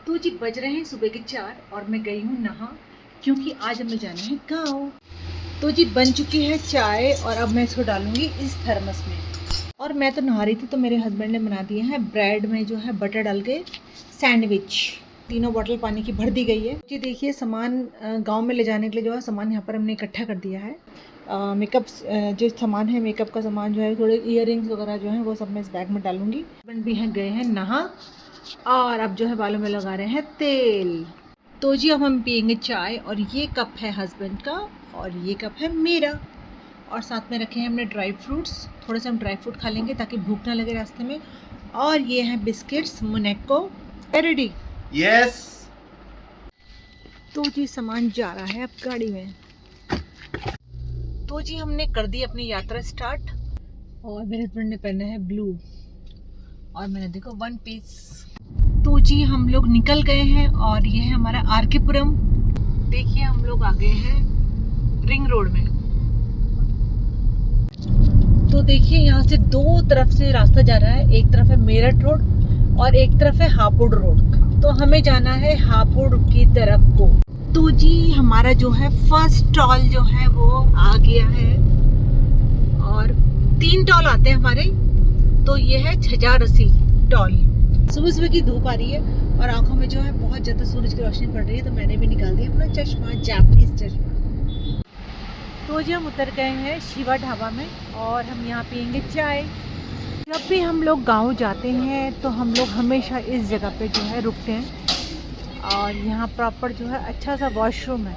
तो जी बज रहे हैं सुबह के 4 और मैं गई हूँ नहा, क्योंकि आज हमें जाना है गाँव। तो जी बन चुकी है चाय और अब मैं इसको डालूंगी इस थर्मस में। और मैं तो नहा रही थी तो मेरे हस्बैंड ने बना दिए हैं ब्रेड में जो है बटर डाल के सैंडविच। तीनों बॉटल पानी की भर दी गई है। जी देखिए सामान गांव में ले जाने के लिए जो है सामान यहाँ पर हमने इकट्ठा कर दिया है। मेकअप जो सामान है, मेकअप का सामान जो है, थोड़े इयररिंग्स वगैरह जो है वो सब मैं इस बैग में डालूंगी। हस्बैंड भी हैं गए हैं नहा और अब जो है बालों में लगा रहे हैं तेल। तो जी अब हम पियेंगे चाय और ये कप है हस्बैंड का और ये कप है मेरा। और साथ में रखे हैं हमने ड्राई फ्रूट्स, थोड़े से हम ड्राई फ्रूट खा लेंगे ताकि भूख ना लगे रास्ते में। और ये हैं बिस्किट्स मोनेको। रेडी? यस। तो जी सामान जा रहा है अब गाड़ी में। तो जी हमने कर दी अपनी यात्रा स्टार्ट और मेरे हस्बैंड ने पहना है ब्लू और मैंने देखो वन पीस। तो जी हम लोग निकल गए हैं और ये है हमारा आरकेपुरम। देखिए हम लोग आ गए हैं रिंग रोड में। तो देखिए यहाँ से दो तरफ से रास्ता जा रहा है, एक तरफ है मेरठ रोड और एक तरफ है हापुड़ रोड। तो हमें जाना है हापुड़ की तरफ को। तो जी हमारा जो है फर्स्ट टॉल जो है वो आ गया है और 3 टॉल आते हैं हमारे। तो ये है छजारसी टॉल। सुबह सुबह की धूप आ रही है और आंखों में जो है बहुत ज़्यादा सूरज की रोशनी पड़ रही है, तो मैंने भी निकाल दिया अपना चश्मा, जापानीज चश्मा। तो जी हम उतर गए हैं शिवा ढाबा में और हम यहाँ पियेंगे चाय। जब भी हम लोग गांव जाते हैं तो हम लोग हमेशा इस जगह पे जो है रुकते हैं और यहाँ प्रॉपर जो है अच्छा सा वॉशरूम है।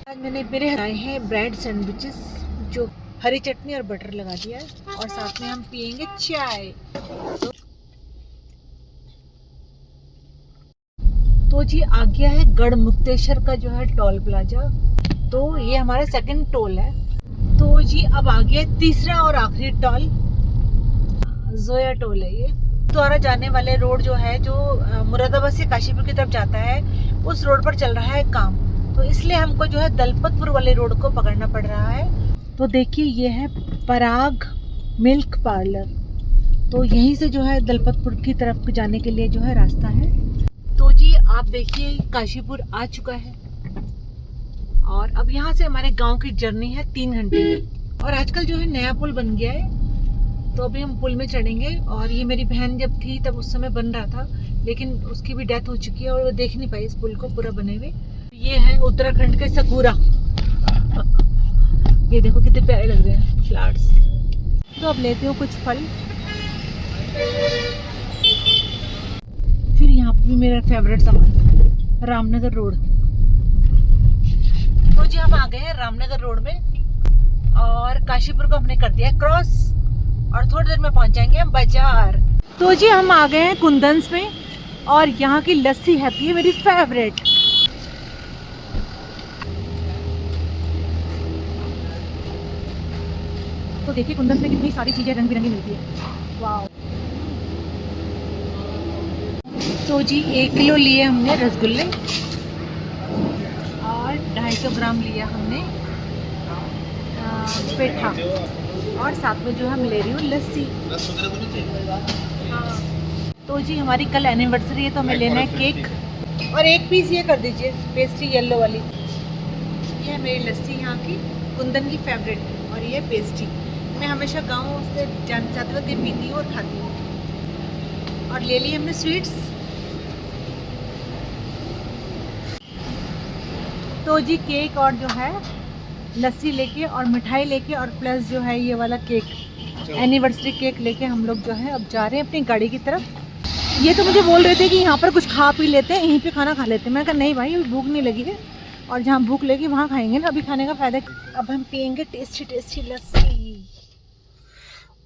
आज मैंने मेरे आए हैं ब्रेड सैंडविचेस जो हरी चटनी और बटर लगा दिया है और साथ में हम पियेंगे चाय। तो जी आ गया है गढ़मुक्तेश्वर का जो है टोल प्लाजा। तो ये हमारा सेकंड टोल है। तो जी अब आ गया तीसरा और आखिरी टोल, जोया टोल है ये। द्वारा जाने वाले रोड जो है, जो मुरादाबाद से काशीपुर की तरफ जाता है, उस रोड पर चल रहा है काम, तो इसलिए हमको जो है दलपतपुर वाले रोड को पकड़ना पड़ रहा है। तो देखिए ये है पराग मिल्क पार्लर। तो यहीं से जो है दलपतपुर की तरफ जाने के लिए जो है रास्ता है। तो जी आप देखिए काशीपुर आ चुका है और अब यहाँ से हमारे गांव की जर्नी है 3 घंटे की। और आजकल जो है नया पुल बन गया है तो अभी हम पुल में चढ़ेंगे। और ये मेरी बहन जब थी तब उस समय बन रहा था, लेकिन उसकी भी डेथ हो चुकी है और वो देख नहीं पाई इस पुल को पूरा बने हुए। ये है उत्तराखंड के सकुरा। ये देखो कितने प्यारे लग रहे हैं फ्लावर्स। तो अब लेते हो कुछ फल। फिर यहाँ पे भी मेरा फेवरेट सामान रामनगर रोड। तो जी हम आ गए हैं रामनगर रोड में और काशीपुर को हमने कर दिया क्रॉस और थोड़ी देर में पहुंच जाएंगे हम बाजार। तो जी हम आ गए हैं कुंदन्स में और यहाँ की लस्सी है ये मेरी फेवरेट। तो देखिए कुंदन्स में कितनी सारी चीजें रंग बिरंगी मिलती है। वाह। तो जी 1 किलो लिए हमने रसगुल्ले और 250 ग्राम लिया हमने पेठा और साथ में जो हम ले रही हूँ लस्सी। हाँ। तो जी हमारी कल एनिवर्सरी है तो हमें लेना है केक और 1 पीस ये कर दीजिए पेस्ट्री येलो वाली। ये है मेरी लस्सी यहाँ की कुंदन की फेवरेट और ये पेस्ट्री मैं हमेशा गाँव से जाते वक्त पीती हूँ और खाती हूँ। और ले ली हमने स्वीट्स। तो जी केक और जो है लस्सी लेके और मिठाई लेके और प्लस जो है ये वाला केक एनिवर्सरी केक लेके हम लोग जो है अब जा रहे हैं अपनी गाड़ी की तरफ। ये तो मुझे बोल रहे थे कि यहाँ पर कुछ खा पी लेते हैं, यहीं पे खाना खा लेते हैं। मैं कहा नहीं भाई अभी भूख नहीं लगी है और जहाँ भूख लगी वहाँ खाएंगे ना, अभी खाने का फायदा। अब हम पियेंगे टेस्टी टेस्टी लस्सी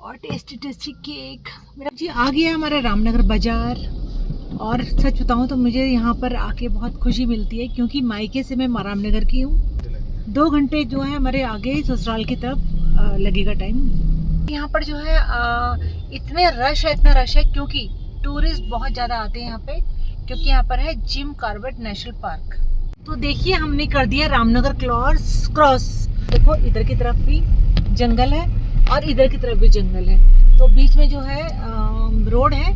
और टेस्टी टेस्टी केक। मेरा जी आ गया हमारा रामनगर बाजार और सच बताऊँ तो मुझे यहाँ पर आके बहुत खुशी मिलती है क्योंकि मायके से मैं रामनगर की हूँ। 2 घंटे जो है हमारे आगे ससुराल की तरफ लगेगा टाइम। यहाँ पर जो है इतना रश है क्योंकि टूरिस्ट बहुत ज़्यादा आते हैं यहाँ पे, क्योंकि यहाँ पर है जिम कॉर्बेट नेशनल पार्क। तो देखिए हमने कर दिया रामनगर क्रॉस। देखो इधर की तरफ भी जंगल है और इधर की तरफ भी जंगल है, तो बीच में जो है रोड है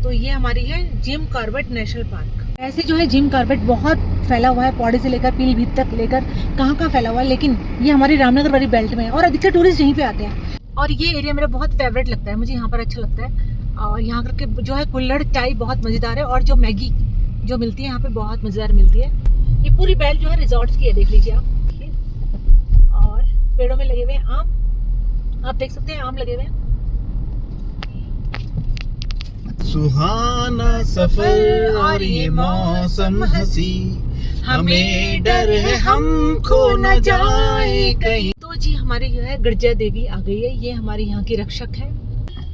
तो ये हमारी है जिम कॉर्बेट नेशनल पार्क। ऐसे जो है जिम कॉर्बेट बहुत फैला हुआ है, पौड़ी से लेकर पीलीभीत तक लेकर कहाँ कहाँ फैला हुआ है, लेकिन ये हमारी रामनगर वाली बेल्ट में है और अधिकतर टूरिस्ट यहीं पे आते हैं। और ये एरिया मेरा बहुत फेवरेट लगता है, मुझे यहाँ पर अच्छा लगता है। और यहाँ करके जो है कुल्हड़ चाय बहुत मज़ेदार है, और जो मैगी जो मिलती है यहाँ पे बहुत मज़ेदार मिलती है। ये पूरी बेल्ट जो है रिजॉर्ट्स की है, देख लीजिए आप। और पेड़ों में लगे हुए हैं आम, आप देख सकते हैं आम लगे हुए हैं। सुहाना सफर और ये मौसम हंसी, हमें डर है हम खो न जाए कहीं। तो जी हमारी जो है गिरजा देवी आ गई है, ये हमारी यहाँ की रक्षक है।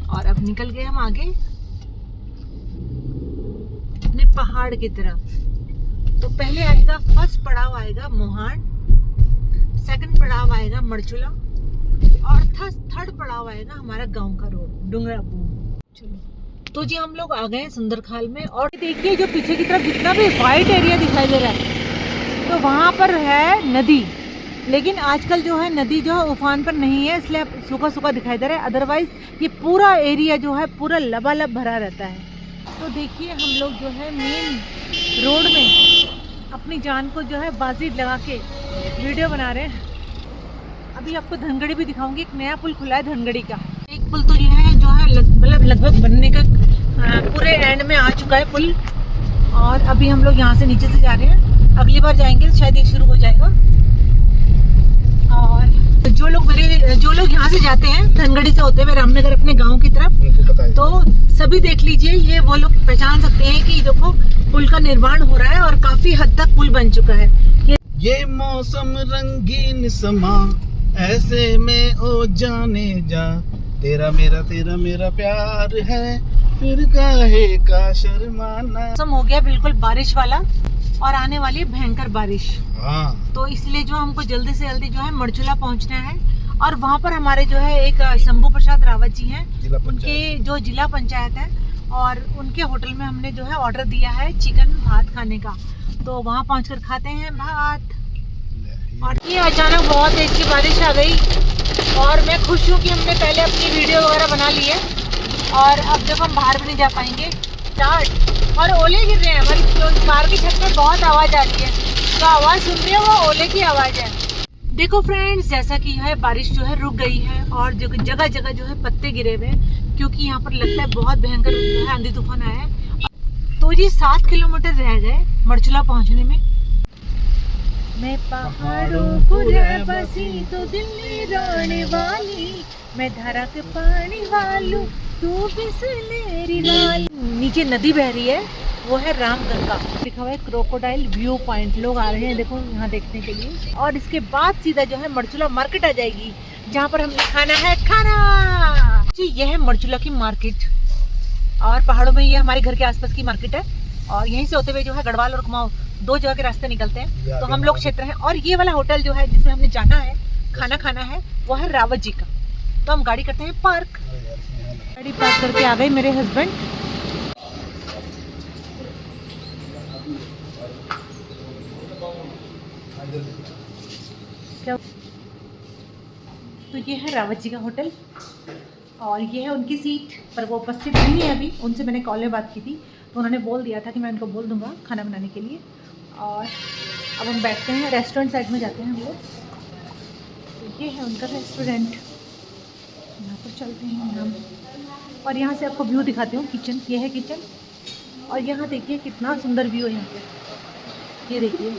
और अब निकल गए हम आगे अपने पहाड़ की तरफ। तो पहले आएगा, फर्स्ट पड़ाव आएगा मोहान, सेकंड पड़ाव आएगा मरचुला, और थर्ड पड़ाव आएगा हमारा गांव का रोड डुंगरापुर। चलो तो जी हम लोग आ गए हैं सुंदरखाल में। और देखिए जो पीछे की तरफ जितना भी वाइट एरिया दिखाई दे रहा है, तो वहाँ पर है नदी, लेकिन आजकल जो है नदी जो है उफान पर नहीं है, इसलिए सूखा सूखा दिखाई दे रहा है। अदरवाइज ये पूरा एरिया जो है पूरा लबालब भरा रहता है। तो देखिए हम लोग जो है मेन रोड में अपनी जान को जो है बाजी लगा के वीडियो बना रहे हैं। अभी आपको धनगढ़ी भी दिखाऊंगी, एक नया पुल खुला है धनगढ़ी का। एक पुल तो ये है जो है मतलब लगभग बनने का पूरे एंड में आ चुका है पुल। और अभी हम लोग यहाँ से नीचे से जा रहे हैं, अगली बार जाएंगे शायद ये शुरू हो जाएगा। और जो लोग यहाँ से जाते हैं धनगढ़ी से होते हुए रामनगर अपने गांव की तरफ, तो सभी देख लीजिए, ये वो लोग पहचान सकते हैं कि देखो पुल का निर्माण हो रहा है और काफी हद तक पुल बन चुका है। ये मौसम रंगीन समा, ऐसे में ओ जाने जा, तेरा मेरा प्यार है, फिर काहे का शर्माना। मौसम हो गया बिल्कुल बारिश वाला, और आने वाली भयंकर बारिश। हाँ। तो इसलिए जो हमको जल्दी से जल्दी जो है मरचुला पहुंचना है। और वहाँ पर हमारे जो है एक शंभू प्रसाद रावत जी हैं, उनके जो जिला पंचायत है, और उनके होटल में हमने जो है ऑर्डर दिया है चिकन भात खाने का। तो वहाँ पहुँचकर खाते हैं भात। और ये अचानक बहुत तेज की बारिश आ गई, और मैं खुश हूँ कि हमने पहले अपनी वीडियो वगैरह बना ली है, और अब जब हम बाहर भी नहीं जा पाएंगे। स्टार्ट। और ओले गिर रहे हैं, हमारी कार की छत में बहुत आवाज़ आ रही है, तो आवाज़ सुन रही है वो ओले की आवाज़ है। देखो फ्रेंड्स, जैसा कि है बारिश जो है रुक गई है, और जगह जगह जो है पत्ते गिरे हुए हैं, क्योंकि यहाँ पर लगता है बहुत भयंकर जो है आंधी तूफान आया है। तो जी 7 किलोमीटर रह गए मरचुला पहुँचने में। मैं पहाड़ों को रह बसी तो दिल्ली रोने वाली, मैं धारा के पानी वालू तू बिसलेरी वाली। नीचे नदी बह रही है, वो है रामगंगा, लिखा हुआ है क्रोकोडाइल व्यू पॉइंट। लोग आ रहे हैं देखो यहाँ देखने के लिए। और इसके बाद सीधा जो है मरचुला मार्केट आ जाएगी, जहाँ पर हमने खाना है खाना। जी ये है मरचुला की मार्केट, और पहाड़ों में ये हमारे घर के आसपास की मार्केट है। और यहीं से होते हुए जो है गढ़वाल और कुमाऊं 2 जगह के रास्ते निकलते हैं, तो हम लोग क्षेत्र हैं। और ये वाला होटल जो है जिसमें हमने जाना है खाना खाना है, वो है रावत जी का। तो हम गाड़ी करते हैं पार्क। गाड़ी पार्क करके आ गए मेरे हस्बैंड। तो ये है रावत जी का होटल, और ये है उनकी सीट, पर वो उपस्थित नहीं है अभी। उनसे मैंने कॉल में बात की थी, तो उन्होंने बोल दिया था कि मैं उनको बोल दूंगा खाना बनाने के लिए। और अब हम बैठते हैं, रेस्टोरेंट साइड में जाते हैं हम लोग। तो ये है उनका रेस्टोरेंट, यहाँ पर चलते हैं हम। और यहाँ से आपको व्यू दिखाती हूँ किचन। ये है किचन, और यहाँ देखिए कितना सुंदर व्यू है यहाँ पे। ये देखिए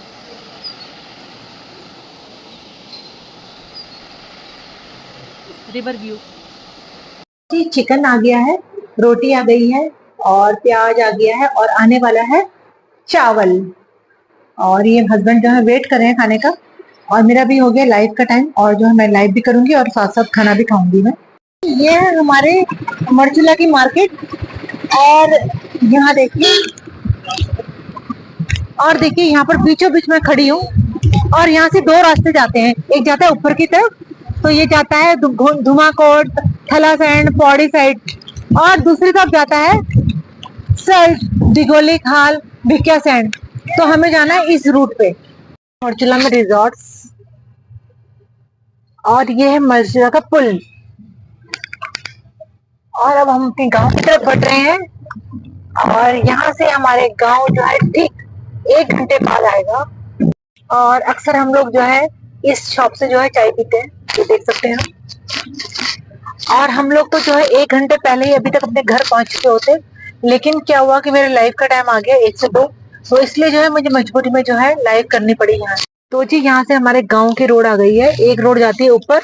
रिवर व्यू। जी चिकन आ गया है, रोटी आ गई है, और प्याज आ गया है, और आने वाला है चावल। और ये हस्बैंड जो है वेट कर रहे हैं खाने का, और मेरा भी हो गया लाइव का टाइम, और जो है मैं लाइव भी करूंगी और साथ साथ खाना भी खाऊंगी मैं। ये है हमारे मरचुला की मार्केट, और यहाँ देखिए, और देखिए यहाँ पर बीचों बीच में खड़ी हूँ, और यहाँ से 2 रास्ते जाते हैं। एक जाता है ऊपर की तरफ, तो ये जाता है धुमाकोट, थलासैंड, पौड़ी साइड, और दूसरी तरफ जाता है सल्ट, दिगोली खाल, भिकिया सैंड। तो हमें जाना है इस रूट पे। मरचुला में रिजॉर्ट्स, और ये है मरचुला का पुल। और अब हम अपने गांव की तरफ बढ़ रहे हैं। और यहाँ से हमारे गांव जो है ठीक 1 घंटे बाद आएगा। और अक्सर हम लोग जो है इस शॉप से जो है चाय पीते हैं, ये देख सकते हैं हम। और हम लोग तो जो है 1 घंटे पहले ही अभी तक अपने घर पहुंच चुके होते, लेकिन क्या हुआ कि मेरे लाइव का टाइम आ गया 1 से 2, तो इसलिए जो है मुझे मजबूरी में जो है लाइव करनी पड़ी यहाँ। तो जी यहाँ से हमारे गांव की रोड आ गई है। एक रोड जाती है ऊपर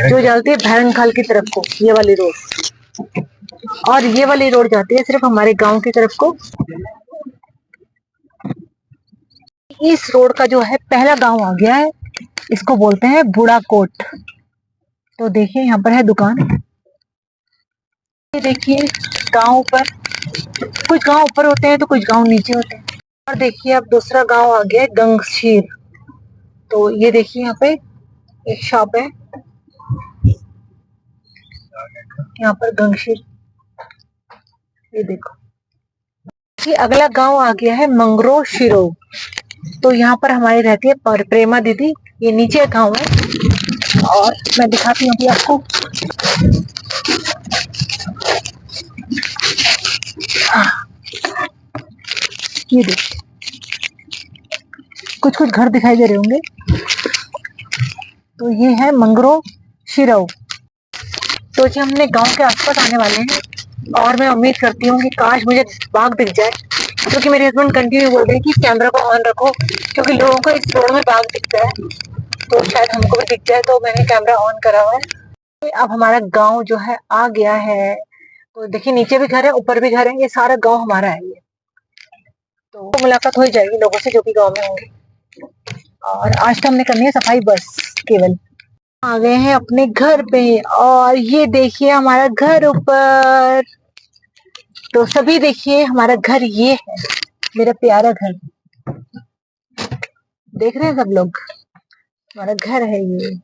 जो जाती है भैरंखाल की तरफ को, ये वाली रोड, और ये वाली रोड जाती है सिर्फ हमारे गांव की तरफ को। इस रोड का जो है पहला गांव आ गया है, इसको बोलते हैं बूढ़ा कोट। तो देखिए यहाँ पर है दुकान, ये देखिए गांव पर, कुछ गांव ऊपर होते हैं तो कुछ गांव नीचे होते हैं। और देखिए अब दूसरा गांव आ गया है गंगशीर। तो ये देखिए यहाँ पे एक शॉप है, यहाँ पर गंगशीर, ये देखो। ये अगला गांव आ गया है मंगरो शिरो। तो यहाँ पर हमारी रहती है प्रेमा दीदी, ये नीचे गांव है और मैं दिखाती हूँ कि आपको। ये देखिए कुछ कुछ घर दिखाई दे रहे होंगे, तो ये है मंगरो शिरो। तो जी हमने गांव के आसपास आने वाले हैं और मैं उम्मीद करती हूँ कि काश मुझे बाघ दिख जाए, क्योंकि मेरे हस्बैंड कंटिन्यू बोल रहे हैं कि कैमरा को ऑन रखो, क्योंकि लोगों को इस रोड में बाघ दिखता है, तो शायद हमको भी दिख जाए, तो मैंने कैमरा ऑन करा हुआ है। अब हमारा गांव जो है आ गया है। तो देखिए नीचे भी घर है, ऊपर भी घर है, ये सारा गांव हमारा है ये। तो मुलाकात हो ही जाएगी लोगों से जो भी गांव में होंगे। और आज तो हमने करनी है सफाई बस केवल। आ गए हैं अपने घर पे और ये देखिए हमारा घर ऊपर। तो सभी देखिए हमारा घर ये है, मेरा प्यारा घर। देख रहे हैं सब लोग, हमारा घर है ये।